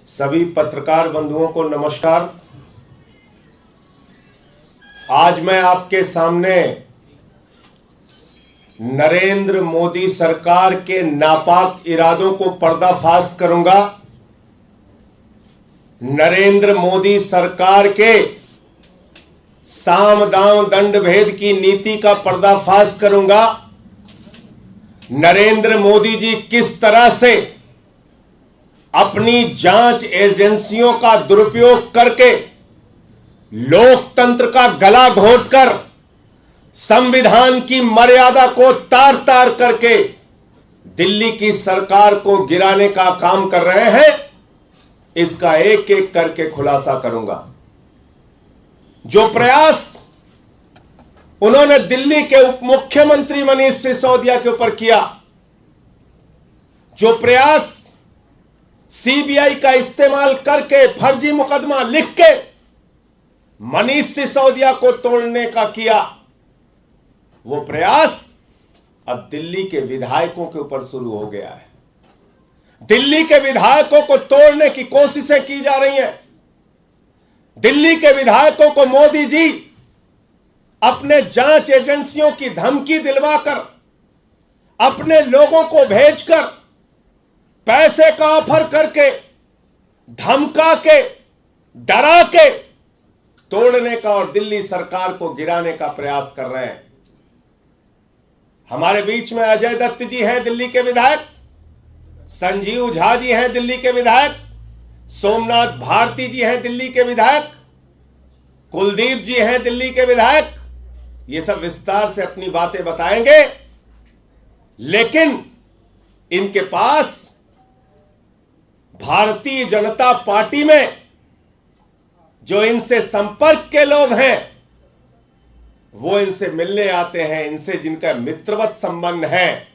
सभी पत्रकार बंधुओं को नमस्कार। आज मैं आपके सामने नरेंद्र मोदी सरकार के नापाक इरादों को पर्दाफाश करूंगा। नरेंद्र मोदी सरकार के साम दाम दंड भेद की नीति का पर्दाफाश करूंगा। नरेंद्र मोदी जी किस तरह से अपनी जांच एजेंसियों का दुरुपयोग करके लोकतंत्र का गला घोटकर संविधान की मर्यादा को तार तार करके दिल्ली की सरकार को गिराने का काम कर रहे हैं, इसका एक एक करके खुलासा करूंगा। जो प्रयास उन्होंने दिल्ली के उप मुख्यमंत्री मनीष सिसोदिया के ऊपर किया, जो प्रयास सीबीआई का इस्तेमाल करके फर्जी मुकदमा लिख के मनीष सिसोदिया को तोड़ने का किया, वो प्रयास अब दिल्ली के विधायकों के ऊपर शुरू हो गया है। दिल्ली के विधायकों को तोड़ने की कोशिशें की जा रही हैं। दिल्ली के विधायकों को मोदी जी अपने जांच एजेंसियों की धमकी दिलवाकर, अपने लोगों को भेजकर, पैसे का ऑफर करके, धमका के, डरा के तोड़ने का और दिल्ली सरकार को गिराने का प्रयास कर रहे हैं। हमारे बीच में अजय दत्त जी हैं, दिल्ली के विधायक, संजीव झा जी हैं, दिल्ली के विधायक, सोमनाथ भारती जी हैं, दिल्ली के विधायक, कुलदीप जी हैं, दिल्ली के विधायक। ये सब विस्तार से अपनी बातें बताएंगे, लेकिन इनके पास भारतीय जनता पार्टी में जो इनसे संपर्क के लोग हैं, वो इनसे मिलने आते हैं, इनसे जिनका मित्रवत संबंध है,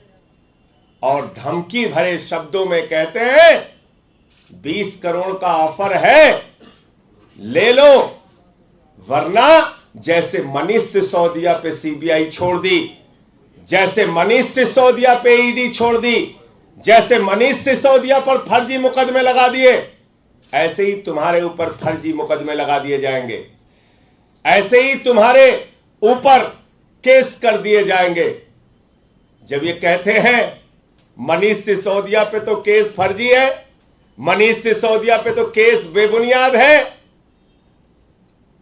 और धमकी भरे शब्दों में कहते हैं 20 करोड़ का ऑफर है, ले लो, वरना जैसे मनीष सिसोदिया पे सीबीआई छोड़ दी, जैसे मनीष सिसोदिया पे ईडी छोड़ दी, जैसे मनीष सिसोदिया पर फर्जी मुकदमे लगा दिए, ऐसे ही तुम्हारे ऊपर फर्जी मुकदमे लगा दिए जाएंगे, ऐसे ही तुम्हारे ऊपर केस कर दिए जाएंगे। जब ये कहते हैं मनीष सिसोदिया पे तो केस फर्जी है, मनीष सिसोदिया पे तो केस बेबुनियाद है,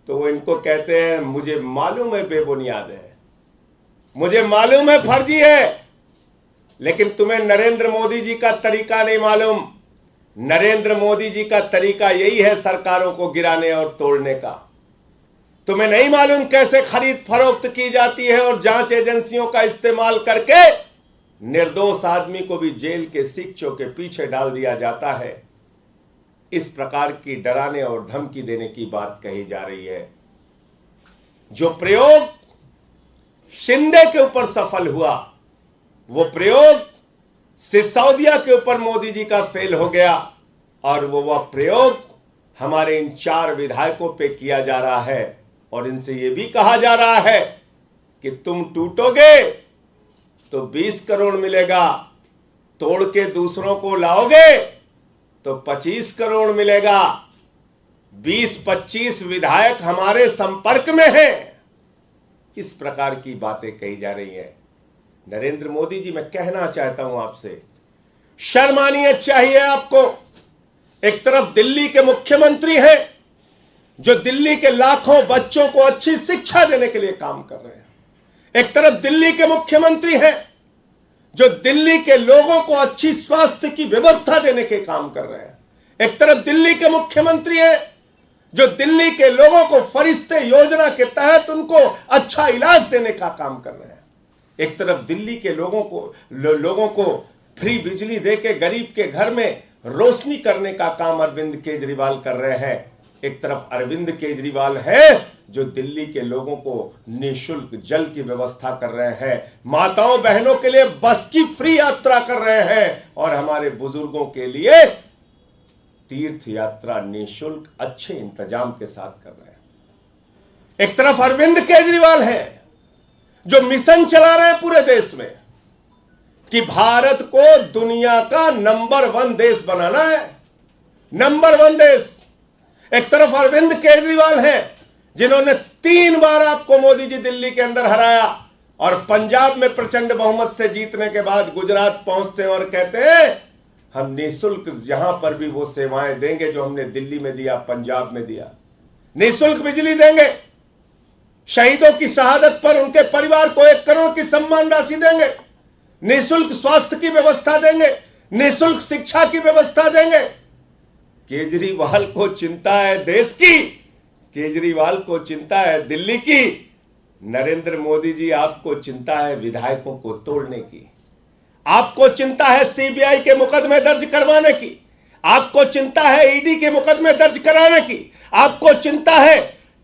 तो वो इनको कहते हैं मुझे मालूम है बेबुनियाद है, मुझे मालूम है फर्जी है, लेकिन तुम्हें नरेंद्र मोदी जी का तरीका नहीं मालूम। नरेंद्र मोदी जी का तरीका यही है सरकारों को गिराने और तोड़ने का। तुम्हें नहीं मालूम कैसे खरीद फरोख्त की जाती है और जांच एजेंसियों का इस्तेमाल करके निर्दोष आदमी को भी जेल के सिक्चों के पीछे डाल दिया जाता है। इस प्रकार की डराने और धमकी देने की बात कही जा रही है। जो प्रयोग शिंदे के ऊपर सफल हुआ, वो प्रयोग सिसोदिया के ऊपर मोदी जी का फेल हो गया, और वह प्रयोग हमारे इन 4 विधायकों पे किया जा रहा है, और इनसे यह भी कहा जा रहा है कि तुम टूटोगे तो 20 करोड़ मिलेगा, तोड़ के दूसरों को लाओगे तो 25 करोड़ मिलेगा। 20-25 विधायक हमारे संपर्क में हैं। इस प्रकार की बातें कही जा रही हैं। नरेंद्र मोदी जी, मैं कहना चाहता हूं आपसे, शर्म आनी चाहिए आपको। एक तरफ दिल्ली के मुख्यमंत्री हैं जो दिल्ली के लाखों बच्चों को अच्छी शिक्षा देने के लिए काम कर रहे हैं। एक तरफ दिल्ली के मुख्यमंत्री हैं जो दिल्ली के लोगों को अच्छी स्वास्थ्य की व्यवस्था देने के काम कर रहे हैं। एक तरफ दिल्ली के मुख्यमंत्री हैं जो दिल्ली के लोगों को फरिश्ते योजना के तहत उनको अच्छा इलाज देने का काम कर रहे हैं। एक तरफ दिल्ली के लोगों को फ्री बिजली देके गरीब के घर में रोशनी करने का काम अरविंद केजरीवाल कर रहे हैं। एक तरफ अरविंद केजरीवाल है जो दिल्ली के लोगों को निःशुल्क जल की व्यवस्था कर रहे हैं, माताओं बहनों के लिए बस की फ्री यात्रा कर रहे हैं, और हमारे बुजुर्गों के लिए तीर्थ यात्रा निःशुल्क अच्छे इंतजाम के साथ कर रहे हैं। एक तरफ अरविंद केजरीवाल है जो मिशन चला रहे हैं पूरे देश में कि भारत को दुनिया का नंबर 1 देश बनाना है, नंबर 1 देश। एक तरफ अरविंद केजरीवाल है जिन्होंने 3 बार आपको मोदी जी दिल्ली के अंदर हराया, और पंजाब में प्रचंड बहुमत से जीतने के बाद गुजरात पहुंचते हैं और कहते हैं हम निःशुल्क यहां पर भी वो सेवाएं देंगे जो हमने दिल्ली में दिया, पंजाब में दिया। निःशुल्क बिजली देंगे, शहीदों की शहादत पर उनके परिवार को 1 करोड़ की सम्मान राशि देंगे, निःशुल्क स्वास्थ्य की व्यवस्था देंगे, निःशुल्क शिक्षा की व्यवस्था देंगे। केजरीवाल को चिंता है देश की, केजरीवाल को चिंता है दिल्ली की। नरेंद्र मोदी जी, आपको चिंता है विधायकों को तोड़ने की, आपको चिंता है सीबीआई के मुकदमे दर्ज करवाने की, आपको चिंता है ईडी के मुकदमे दर्ज कराने की, आपको चिंता है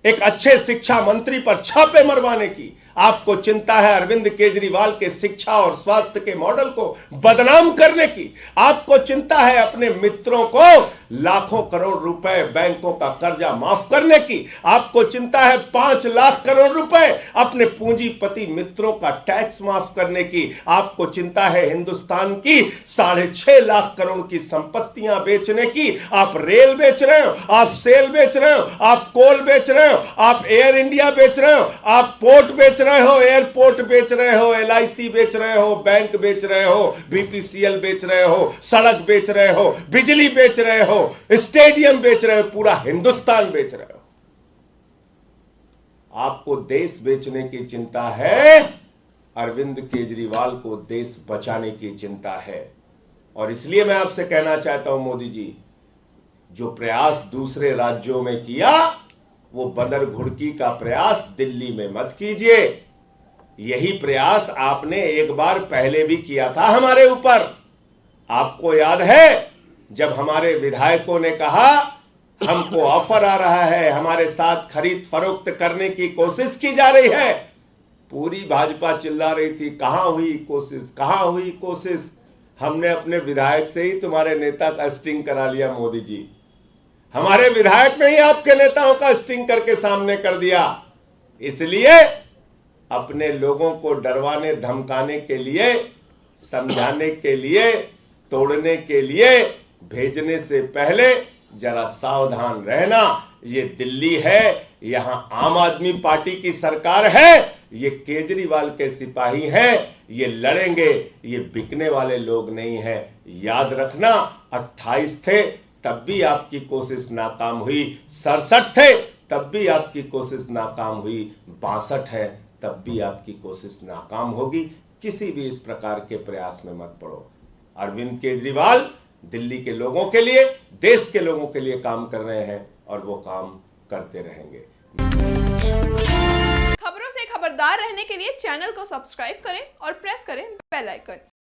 एक अच्छे शिक्षा मंत्री पर छापे मरवाने की, आपको चिंता है अरविंद केजरीवाल के शिक्षा और स्वास्थ्य के मॉडल को बदनाम करने की, आपको चिंता है अपने मित्रों को लाखों करोड़ रुपए बैंकों का कर्जा माफ करने की, आपको चिंता है 5 लाख करोड़ रुपए अपने पूंजीपति मित्रों का टैक्स माफ करने की, आपको चिंता है हिंदुस्तान की 6.5 लाख करोड़ की संपत्तियां बेचने की। आप रेल बेच रहे हो, आप सेल बेच रहे हो, आप कोल बेच रहे हो, आप एयर इंडिया बेच रहे हो, आप पोर्ट बेच रहे हो, एयरपोर्ट बेच रहे हो, LIC बेच रहे हो, बैंक बेच रहे हो, BPCL बेच रहे हो, सड़क बेच रहे हो, बिजली बेच रहे हो, स्टेडियम बेच रहे हो, पूरा हिंदुस्तान बेच रहे हो। आपको देश बेचने की चिंता है, अरविंद केजरीवाल को देश बचाने की चिंता है। और इसलिए मैं आपसे कहना चाहता हूं मोदी जी, जो प्रयास दूसरे राज्यों में किया वो बंदर घुड़की का प्रयास दिल्ली में मत कीजिए। यही प्रयास आपने एक बार पहले भी किया था हमारे ऊपर। आपको याद है जब हमारे विधायकों ने कहा हमको ऑफर आ रहा है, हमारे साथ खरीद फरोख्त करने की कोशिश की जा रही है, पूरी भाजपा चिल्ला रही थी कहां हुई कोशिश, कहां हुई कोशिश। हमने अपने विधायक से ही तुम्हारे नेता का स्टिंग करा लिया मोदी जी, हमारे विधायक ने ही आपके नेताओं का स्टिंग करके सामने कर दिया। इसलिए अपने लोगों को डरवाने धमकाने के लिए, समझाने के लिए, तोड़ने के लिए भेजने से पहले जरा सावधान रहना। ये दिल्ली है, यहां आम आदमी पार्टी की सरकार है, ये केजरीवाल के सिपाही हैं, ये लड़ेंगे, ये बिकने वाले लोग नहीं हैं। याद रखना 28 थे तब भी आपकी कोशिश नाकाम हुई, 67 थे तब भी आपकी कोशिश नाकाम हुई, 62 है तब भी आपकी कोशिश नाकाम होगी। किसी भी इस प्रकार के प्रयास में मत पड़ो। अरविंद केजरीवाल दिल्ली के लोगों के लिए, देश के लोगों के लिए काम कर रहे हैं और वो काम करते रहेंगे। खबरों से खबरदार रहने के लिए चैनल को सब्सक्राइब करें और प्रेस करें बेल आइकन।